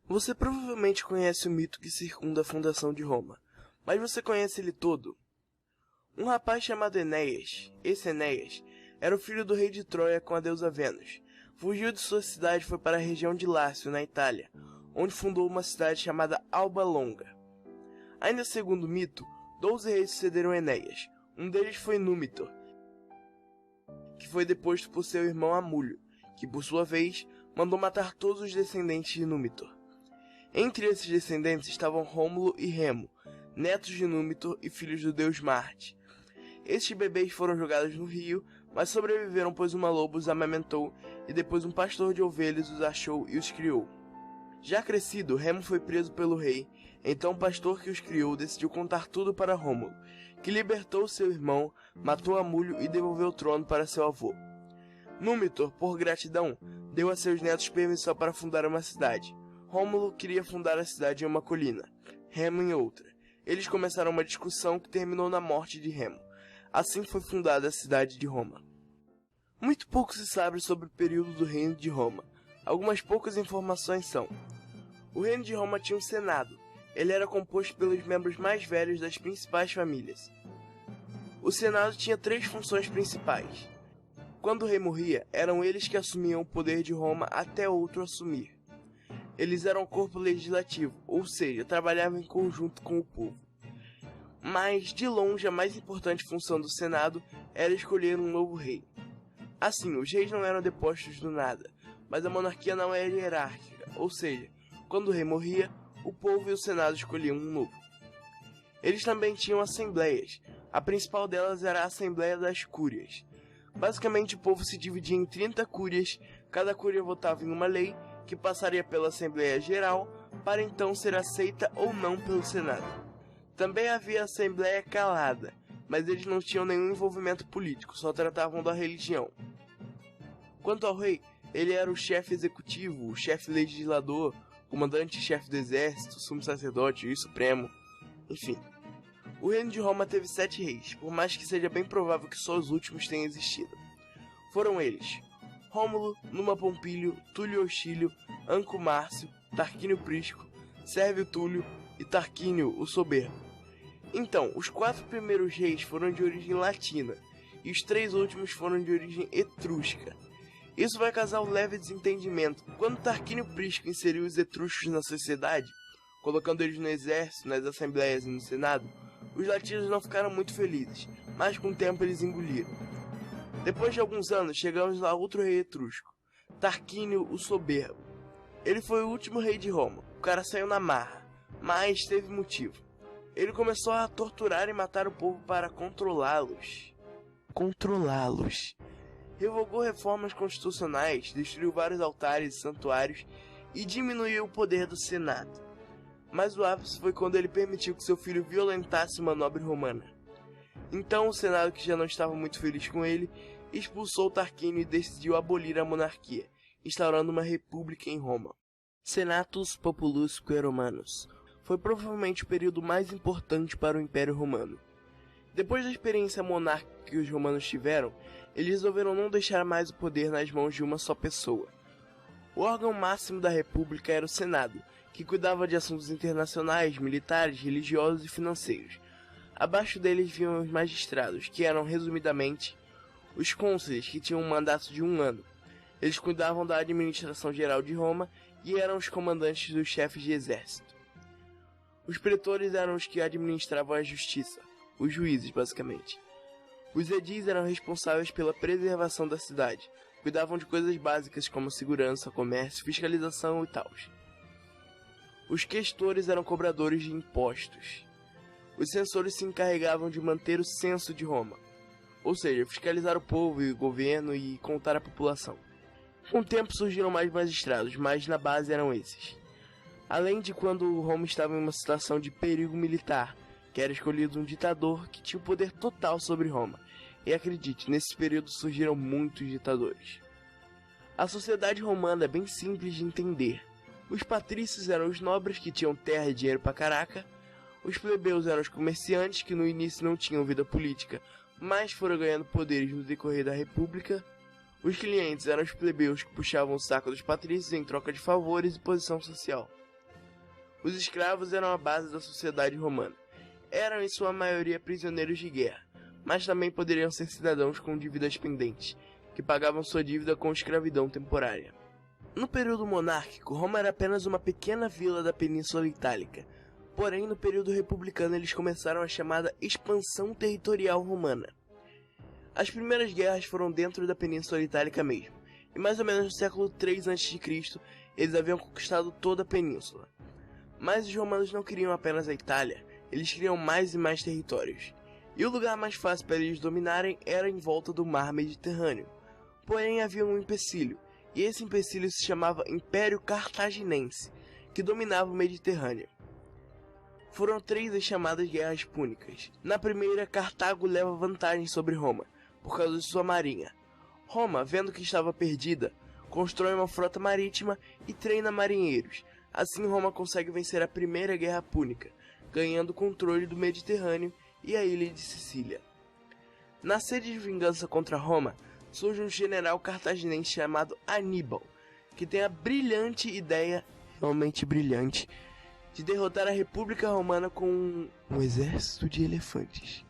Você provavelmente conhece o mito que circunda a fundação de Roma, mas você conhece ele todo? Um rapaz chamado Enéas, esse Enéas, era o filho do rei de Troia com a deusa Vênus. Fugiu de sua cidade e foi para a região de Lácio, na Itália, onde fundou uma cidade chamada Alba Longa. Ainda segundo o mito, 12 reis sucederam Enéas. Um deles foi Númitor, que foi deposto por seu irmão Amulho, que por sua vez mandou matar todos os descendentes de Númitor. Entre esses descendentes estavam Rômulo e Remo, netos de Númitor e filhos do deus Marte. Estes bebês foram jogados no rio, mas sobreviveram pois uma loba os amamentou e depois um pastor de ovelhas os achou e os criou. Já crescido, Remo foi preso pelo rei, então o pastor que os criou decidiu contar tudo para Rômulo, que libertou seu irmão, matou Amulho e devolveu o trono para seu avô. Númitor, por gratidão, deu a seus netos permissão para fundar uma cidade. Rômulo queria fundar a cidade em uma colina, Remo em outra. Eles começaram uma discussão que terminou na morte de Remo. Assim foi fundada a cidade de Roma. Muito pouco se sabe sobre o período do reino de Roma. Algumas poucas informações são: o reino de Roma tinha um senado. Ele era composto pelos membros mais velhos das principais famílias. O senado tinha 3 funções principais. Quando o rei morria, eram eles que assumiam o poder de Roma até outro assumir. Eles eram o corpo legislativo, ou seja, trabalhavam em conjunto com o povo. Mas, de longe, a mais importante função do Senado era escolher um novo rei. Assim, os reis não eram depostos do nada, mas a monarquia não era hierárquica, ou seja, quando o rei morria, o povo e o Senado escolhiam um novo. Eles também tinham assembleias. A principal delas era a Assembleia das Cúrias. Basicamente, o povo se dividia em 30 cúrias, cada cúria votava em uma lei, que passaria pela Assembleia Geral, para então ser aceita ou não pelo Senado. Também havia a Assembleia Calada, mas eles não tinham nenhum envolvimento político, só tratavam da religião. Quanto ao rei, ele era o chefe executivo, o chefe legislador, comandante-chefe do exército, sumo sacerdote e supremo, enfim. O reino de Roma teve 7 reis, por mais que seja bem provável que só os últimos tenham existido. Foram eles: Rômulo, Numa Pompílio, Túlio Hostílio, Anco Márcio, Tarquínio Prisco, Sérvio Túlio e Tarquínio o Soberbo. Então, os 4 primeiros reis foram de origem latina e os 3 últimos foram de origem etrusca. Isso vai causar um leve desentendimento. Quando Tarquínio Prisco inseriu os etruscos na sociedade, colocando eles no exército, nas assembleias e no senado, os latinos não ficaram muito felizes, mas com o tempo eles engoliram. Depois de alguns anos, chegamos a outro rei etrusco, Tarquínio o Soberbo. Ele foi o último rei de Roma. O cara saiu na marra, mas teve motivo. Ele começou a torturar e matar o povo para controlá-los. Revogou reformas constitucionais, destruiu vários altares e santuários e diminuiu o poder do Senado. Mas o ápice foi quando ele permitiu que seu filho violentasse uma nobre romana. Então o Senado, que já não estava muito feliz com ele, expulsou Tarquínio e decidiu abolir a monarquia, instaurando uma república em Roma. Senatus Populusque Romanus foi provavelmente o período mais importante para o Império Romano. Depois da experiência monárquica que os romanos tiveram, eles resolveram não deixar mais o poder nas mãos de uma só pessoa. O órgão máximo da república era o Senado, que cuidava de assuntos internacionais, militares, religiosos e financeiros. Abaixo deles vinham os magistrados, que eram, resumidamente, os cônsules, que tinham um mandato de 1 ano. Eles cuidavam da administração geral de Roma e eram os comandantes dos chefes de exército. Os pretores eram os que administravam a justiça, os juízes, basicamente. Os edis eram responsáveis pela preservação da cidade, cuidavam de coisas básicas como segurança, comércio, fiscalização e tal. Os questores eram cobradores de impostos. Os censores se encarregavam de manter o censo de Roma, ou seja, fiscalizar o povo e o governo e contar a população. Com o tempo surgiram mais magistrados, mas na base eram esses. Além de quando Roma estava em uma situação de perigo militar, que era escolhido um ditador que tinha o poder total sobre Roma. E acredite, nesse período surgiram muitos ditadores. A sociedade romana é bem simples de entender. Os patrícios eram os nobres que tinham terra e dinheiro pra caraca. Os plebeus eram os comerciantes que no início não tinham vida política, mas foram ganhando poderes no decorrer da república. Os clientes eram os plebeus que puxavam o saco dos patrícios em troca de favores e posição social. Os escravos eram a base da sociedade romana. Eram em sua maioria prisioneiros de guerra, mas também poderiam ser cidadãos com dívidas pendentes, que pagavam sua dívida com escravidão temporária. No período monárquico, Roma era apenas uma pequena vila da Península Itálica. Porém, no período republicano, eles começaram a chamada expansão territorial romana. As primeiras guerras foram dentro da Península Itálica mesmo, e mais ou menos no século III a.C., eles haviam conquistado toda a península. Mas os romanos não queriam apenas a Itália, eles queriam mais e mais territórios. E o lugar mais fácil para eles dominarem era em volta do mar Mediterrâneo. Porém, havia um empecilho, e esse empecilho se chamava Império Cartaginense, que dominava o Mediterrâneo. Foram 3 as chamadas Guerras Púnicas. Na primeira, Cartago leva vantagem sobre Roma, por causa de sua marinha. Roma, vendo que estava perdida, constrói uma frota marítima e treina marinheiros. Assim, Roma consegue vencer a Primeira Guerra Púnica, ganhando o controle do Mediterrâneo e a ilha de Sicília. Na sede de vingança contra Roma, surge um general cartaginense chamado Aníbal, que tem a brilhante ideia, realmente brilhante, de derrotar a República Romana com um exército de elefantes.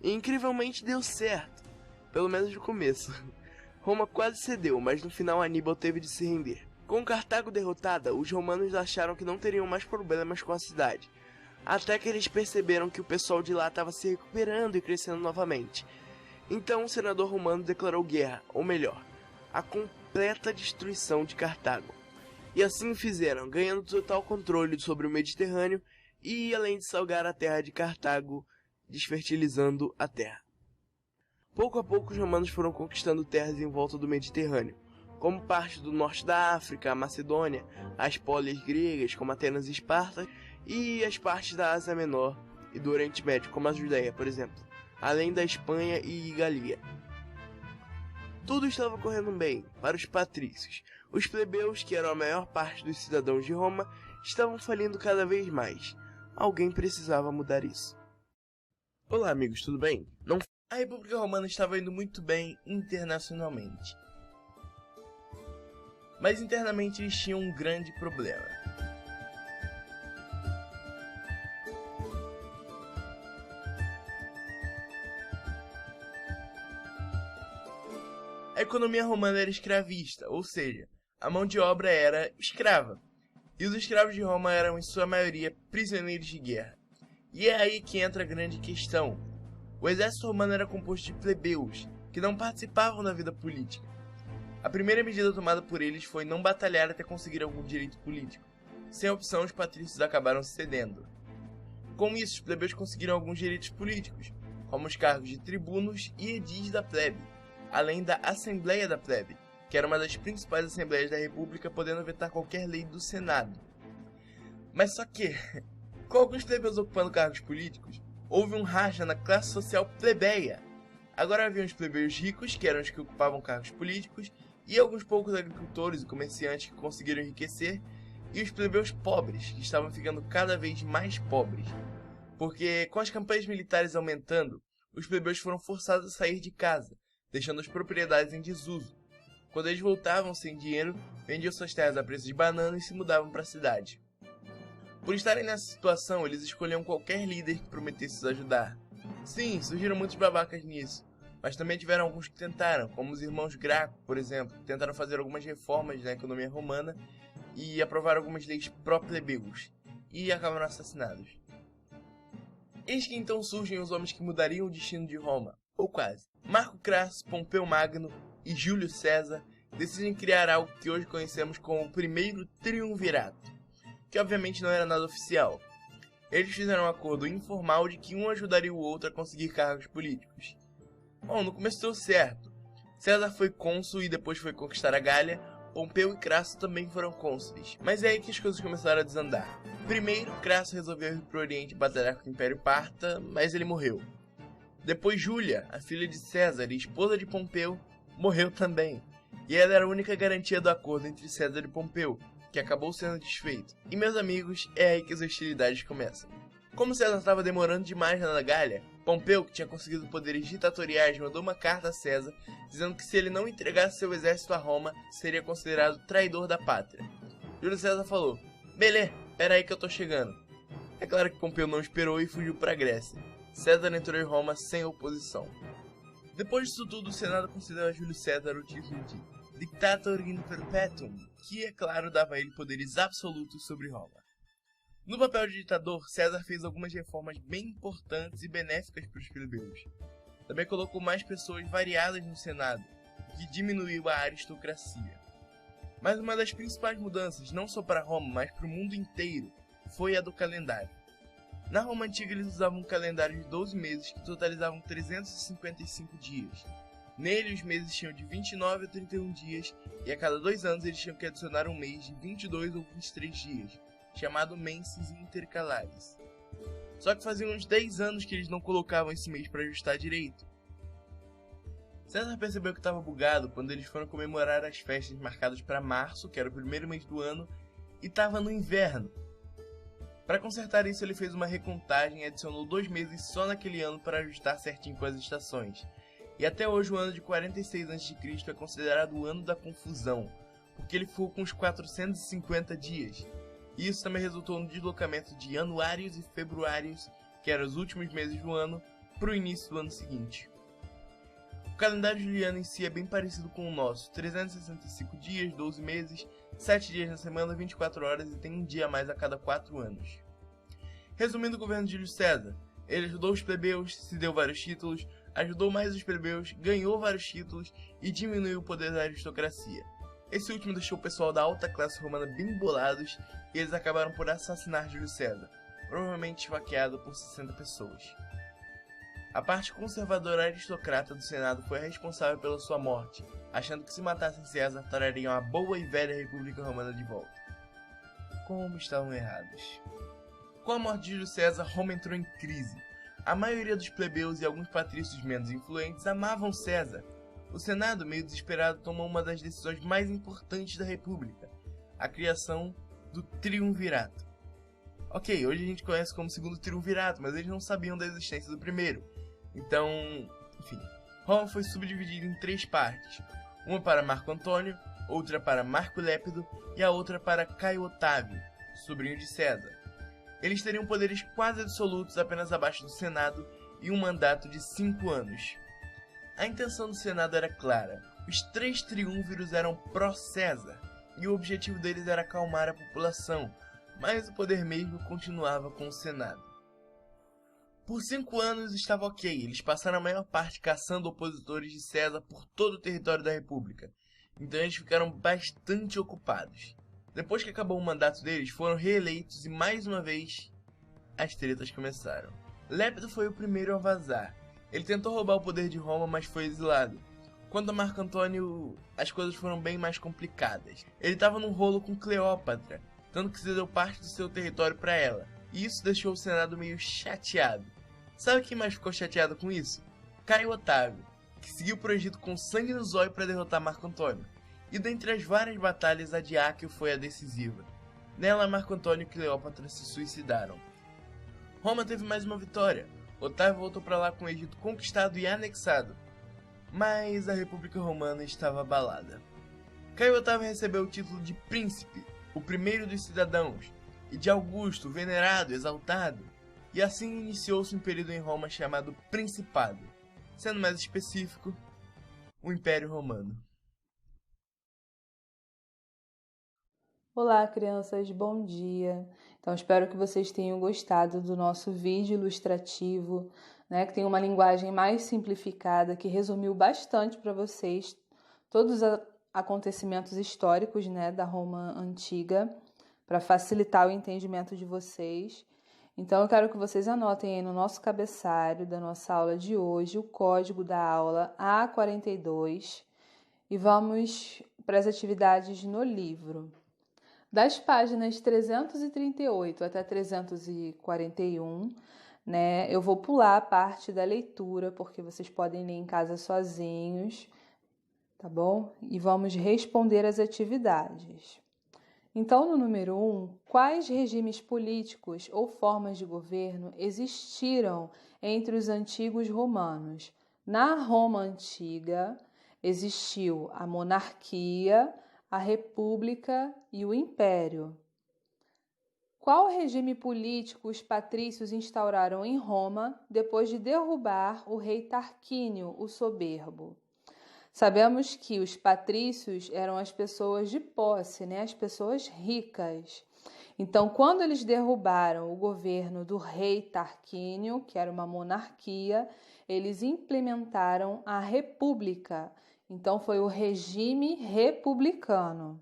E incrivelmente deu certo, pelo menos no começo. Roma quase cedeu, mas no final Aníbal teve de se render. Com Cartago derrotada, os romanos acharam que não teriam mais problemas com a cidade, até que eles perceberam que o pessoal de lá estava se recuperando e crescendo novamente. Então o senador romano declarou guerra, ou melhor, a completa destruição de Cartago. E assim fizeram, ganhando total controle sobre o Mediterrâneo e, além de salgar a terra de Cartago, desfertilizando a terra. Pouco a pouco os romanos foram conquistando terras em volta do Mediterrâneo, como parte do norte da África, a Macedônia, as pólias gregas, como Atenas e Esparta, e as partes da Ásia Menor e do Oriente Médio, como a Judéia, por exemplo, além da Espanha e Galia. Tudo estava correndo bem para os patrícios. Os plebeus, que eram a maior parte dos cidadãos de Roma, estavam falindo cada vez mais. Alguém precisava mudar isso. Olá, amigos, tudo bem? A República Romana estava indo muito bem internacionalmente. Mas internamente eles tinham um grande problema. A economia romana era escravista, ou seja, a mão de obra era escrava. E os escravos de Roma eram, em sua maioria, prisioneiros de guerra. E é aí que entra a grande questão. O exército romano era composto de plebeus, que não participavam da vida política. A primeira medida tomada por eles foi não batalhar até conseguir algum direito político. Sem opção, os patrícios acabaram cedendo. Com isso, os plebeus conseguiram alguns direitos políticos, como os cargos de tribunos e edis da plebe, além da Assembleia da Plebe, que era uma das principais assembleias da República, podendo vetar qualquer lei do Senado. Mas só que, com alguns plebeus ocupando cargos políticos, houve um racha na classe social plebeia. Agora haviam os plebeus ricos, que eram os que ocupavam cargos políticos, e alguns poucos agricultores e comerciantes que conseguiram enriquecer, e os plebeus pobres, que estavam ficando cada vez mais pobres. Porque, com as campanhas militares aumentando, os plebeus foram forçados a sair de casa, deixando as propriedades em desuso. Quando eles voltavam sem dinheiro, vendiam suas terras a preço de banana e se mudavam para a cidade. Por estarem nessa situação, eles escolhiam qualquer líder que prometesse os ajudar. Sim, surgiram muitos babacas nisso, mas também tiveram alguns que tentaram, como os irmãos Graco, por exemplo, que tentaram fazer algumas reformas na economia romana e aprovar algumas leis pró-plebeus, e acabaram assassinados. Eis que então surgem os homens que mudariam o destino de Roma, ou quase. Marco Crasso, Pompeu Magno e Júlio César decidem criar algo que hoje conhecemos como o primeiro triunvirato, que obviamente não era nada oficial. Eles fizeram um acordo informal de que um ajudaria o outro a conseguir cargos políticos. Bom, no começo deu certo. César foi cônsul e depois foi conquistar a Gália. Pompeu e Crasso também foram cônsules, mas é aí que as coisas começaram a desandar. Primeiro, Crasso resolveu ir para o Oriente batalhar com o Império Parta, mas ele morreu. Depois Júlia, a filha de César e esposa de Pompeu, morreu também. E ela era a única garantia do acordo entre César e Pompeu, que que acabou sendo desfeito. E meus amigos, é aí que as hostilidades começam. Como César estava demorando demais na Gália, Pompeu, que tinha conseguido poderes ditatoriais, mandou uma carta a César dizendo que se ele não entregasse seu exército a Roma, seria considerado traidor da pátria. Júlio César falou: "Belê, pera aí que eu tô chegando." É claro que Pompeu não esperou e fugiu para a Grécia. César entrou em Roma sem oposição. Depois disso tudo, o Senado concedeu a Júlio César o título de Dictator in Perpetuum, que, é claro, dava a ele poderes absolutos sobre Roma. No papel de ditador, César fez algumas reformas bem importantes e benéficas para os plebeus. Também colocou mais pessoas variadas no Senado, o que diminuiu a aristocracia. Mas uma das principais mudanças, não só para Roma, mas para o mundo inteiro, foi a do calendário. Na Roma Antiga eles usavam um calendário de 12 meses que totalizavam 355 dias. Nele os meses tinham de 29 a 31 dias e a cada 2 anos eles tinham que adicionar um mês de 22 ou 23 dias, chamado menses intercalares. Só que faziam uns 10 anos que eles não colocavam esse mês para ajustar direito. César percebeu que estava bugado quando eles foram comemorar as festas marcadas para março, que era o primeiro mês do ano, e estava no inverno. Para consertar isso, ele fez uma recontagem e adicionou 2 meses só naquele ano para ajustar certinho com as estações. E até hoje o ano de 46 a.C. é considerado o ano da confusão, porque ele ficou com uns 450 dias. E isso também resultou no deslocamento de januários e februários, que eram os últimos meses do ano, para o início do ano seguinte. O calendário juliano em si é bem parecido com o nosso, 365 dias, 12 meses, 7 dias na semana, 24 horas e tem um dia a mais a cada 4 anos. Resumindo o governo de Júlio César, ele ajudou os plebeus, se deu vários títulos, ajudou mais os plebeus, ganhou vários títulos e diminuiu o poder da aristocracia. Esse último deixou o pessoal da alta classe romana bem bolados e eles acabaram por assassinar Júlio César, provavelmente esfaqueado por 60 pessoas. A parte conservadora aristocrata do Senado foi a responsável pela sua morte, achando que se matassem César trariam a boa e velha República Romana de volta. Como estavam errados. Com a morte de Júlio César, Roma entrou em crise. A maioria dos plebeus e alguns patrícios menos influentes amavam César. O Senado, meio desesperado, tomou uma das decisões mais importantes da República, a criação do Triunvirato. Ok, hoje a gente conhece como Segundo Triunvirato, mas eles não sabiam da existência do primeiro. Então, enfim, Roma foi subdividida em 3 partes, uma para Marco Antônio, outra para Marco Lépido e a outra para Caio Otávio, sobrinho de César. Eles teriam poderes quase absolutos apenas abaixo do Senado e um mandato de 5 anos. A intenção do Senado era clara, os 3 triunviros eram pró-César e o objetivo deles era acalmar a população, mas o poder mesmo continuava com o Senado. Por 5 anos estava ok, eles passaram a maior parte caçando opositores de César por todo o território da República, então eles ficaram bastante ocupados. Depois que acabou o mandato deles, foram reeleitos e mais uma vez as tretas começaram. Lépido foi o primeiro a vazar. Ele tentou roubar o poder de Roma, mas foi exilado. Quanto a Marco Antônio, as coisas foram bem mais complicadas. Ele estava num rolo com Cleópatra, tanto que cedeu parte do seu território para ela, e isso deixou o Senado meio chateado. Sabe quem mais ficou chateado com isso? Caio Otávio, que seguiu pro Egito com sangue no zóio para derrotar Marco Antônio. E dentre as várias batalhas, a de Áquio foi a decisiva. Nela, Marco Antônio e Cleópatra se suicidaram. Roma teve mais uma vitória. Otávio voltou para lá com o Egito conquistado e anexado. Mas a República Romana estava abalada. Caio Otávio recebeu o título de príncipe, o primeiro dos cidadãos, e de Augusto, venerado, exaltado. E assim iniciou-se um período em Roma chamado Principado, sendo mais específico, o Império Romano. Olá, crianças, bom dia. Então, espero que vocês tenham gostado do nosso vídeo ilustrativo, né, que tem uma linguagem mais simplificada, que resumiu bastante para vocês todos os acontecimentos históricos, né, da Roma Antiga, para facilitar o entendimento de vocês. Então, eu quero que vocês anotem aí no nosso cabeçalho da nossa aula de hoje o código da aula A42 e vamos para as atividades no livro. Das páginas 338 até 341, né, eu vou pular a parte da leitura, porque vocês podem ler em casa sozinhos, tá bom? E vamos responder as atividades. Então, no número 1, quais regimes políticos ou formas de governo existiram entre os antigos romanos? Na Roma antiga, existiu a monarquia, a república e o império. Qual regime político os patrícios instauraram em Roma depois de derrubar o rei Tarquínio, o Soberbo? Sabemos que os patrícios eram as pessoas de posse, as pessoas ricas. Então, quando eles derrubaram o governo do rei Tarquínio, que era uma monarquia, eles implementaram a república. Então, foi o regime republicano.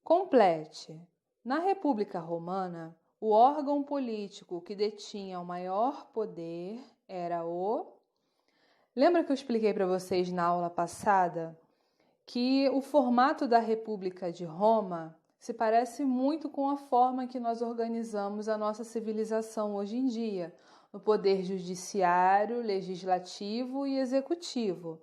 Complete. Na República Romana, o órgão político que detinha o maior poder era o... Lembra que eu expliquei para vocês na aula passada que o formato da República de Roma se parece muito com a forma que nós organizamos a nossa civilização hoje em dia, no poder judiciário, legislativo e executivo.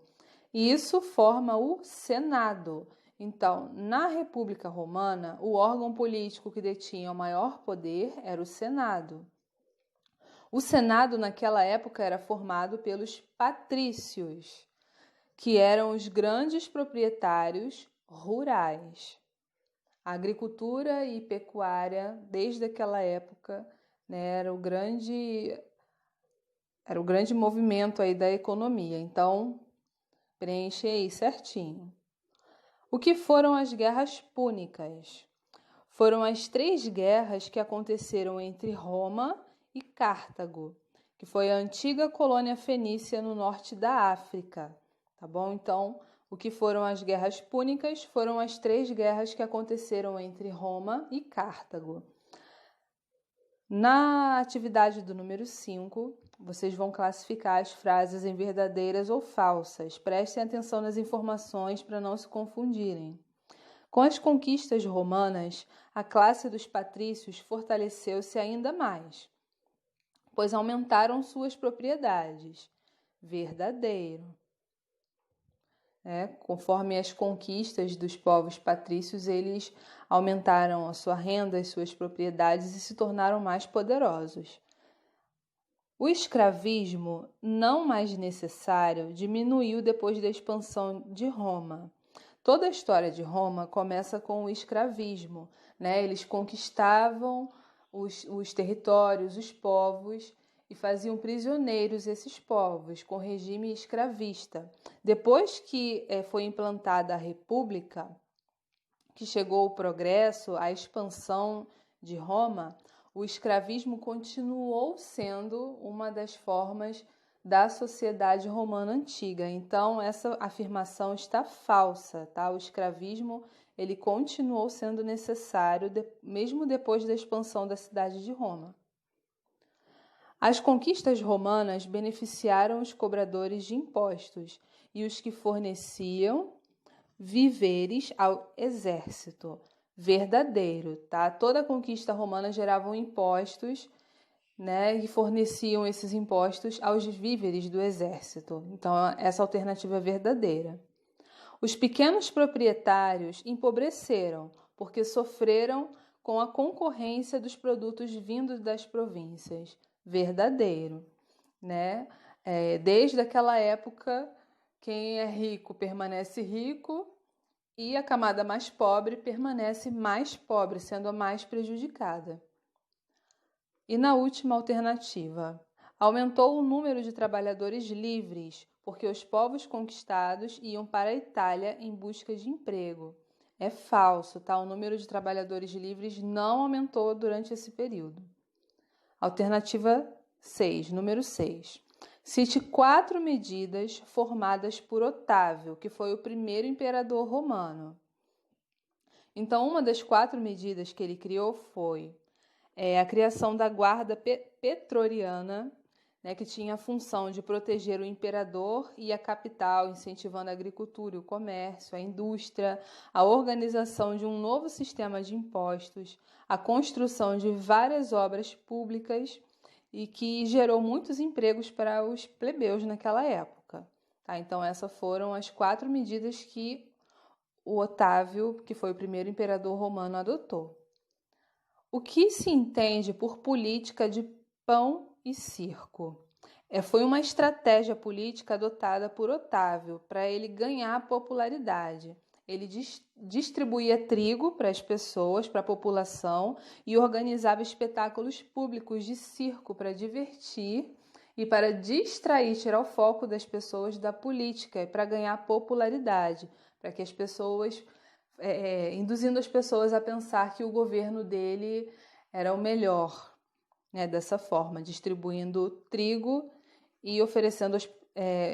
E isso forma o Senado. Então, na República Romana, o órgão político que detinha o maior poder era o Senado. O Senado, naquela época, era formado pelos patrícios, que eram os grandes proprietários rurais. A agricultura e pecuária, desde aquela época, era o grande movimento aí da economia. Então, preenche aí certinho. O que foram as guerras púnicas? Foram as 3 guerras que aconteceram entre Roma e Cartago, que foi a antiga colônia fenícia no norte da África, tá bom? Então, o que foram as guerras púnicas foram as 3 guerras que aconteceram entre Roma e Cartago. Na atividade do número 5, vocês vão classificar as frases em verdadeiras ou falsas. Prestem atenção nas informações para não se confundirem. Com as conquistas romanas, a classe dos patrícios fortaleceu-se ainda mais, pois aumentaram suas propriedades. Verdadeiro. Conforme as conquistas dos povos patrícios, eles aumentaram a sua renda, as suas propriedades e se tornaram mais poderosos. O escravismo, não mais necessário, diminuiu depois da expansão de Roma. Toda a história de Roma começa com o escravismo, Eles conquistavam os territórios, os povos, e faziam prisioneiros esses povos com regime escravista. Depois que foi implantada a República, que chegou o progresso, a expansão de Roma, o escravismo continuou sendo uma das formas da sociedade romana antiga. Então, essa afirmação está falsa, tá? O escravismo ele continuou sendo necessário mesmo depois da expansão da cidade de Roma. As conquistas romanas beneficiaram os cobradores de impostos e os que forneciam víveres ao exército. Verdadeiro, tá? Toda a conquista romana gerava impostos, e forneciam esses impostos aos víveres do exército. Então, essa alternativa é verdadeira. Os pequenos proprietários empobreceram porque sofreram com a concorrência dos produtos vindos das províncias. Verdadeiro, Desde aquela época, quem é rico permanece rico e a camada mais pobre permanece mais pobre, sendo a mais prejudicada. E na última alternativa, aumentou o número de trabalhadores livres, porque os povos conquistados iam para a Itália em busca de emprego. É falso, tá? O número de trabalhadores livres não aumentou durante esse período. Alternativa 6, número 6. Cite 4 medidas formadas por Otávio, que foi o primeiro imperador romano. Então, uma das 4 medidas que ele criou foi a criação da guarda pretoriana, que tinha a função de proteger o imperador e a capital, incentivando a agricultura, o comércio, a indústria, a organização de um novo sistema de impostos, a construção de várias obras públicas e que gerou muitos empregos para os plebeus naquela época. Tá? Então, essas foram as 4 medidas que o Otávio, que foi o primeiro imperador romano, adotou. O que se entende por política de pão e circo? Foi uma estratégia política adotada por Otávio para ele ganhar popularidade. Ele distribuía trigo para as pessoas, para a população, e organizava espetáculos públicos de circo para divertir e para distrair, tirar o foco das pessoas da política e para ganhar popularidade, para que as pessoas, induzindo as pessoas a pensar que o governo dele era o melhor, né? Dessa forma, distribuindo trigo e oferecendo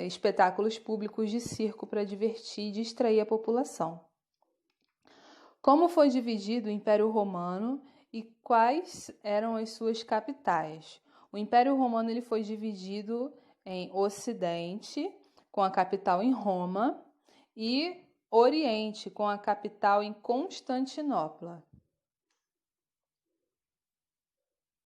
espetáculos públicos de circo para divertir e distrair a população. Como foi dividido o Império Romano e quais eram as suas capitais? O Império Romano ele foi dividido em Ocidente, com a capital em Roma, e Oriente, com a capital em Constantinopla.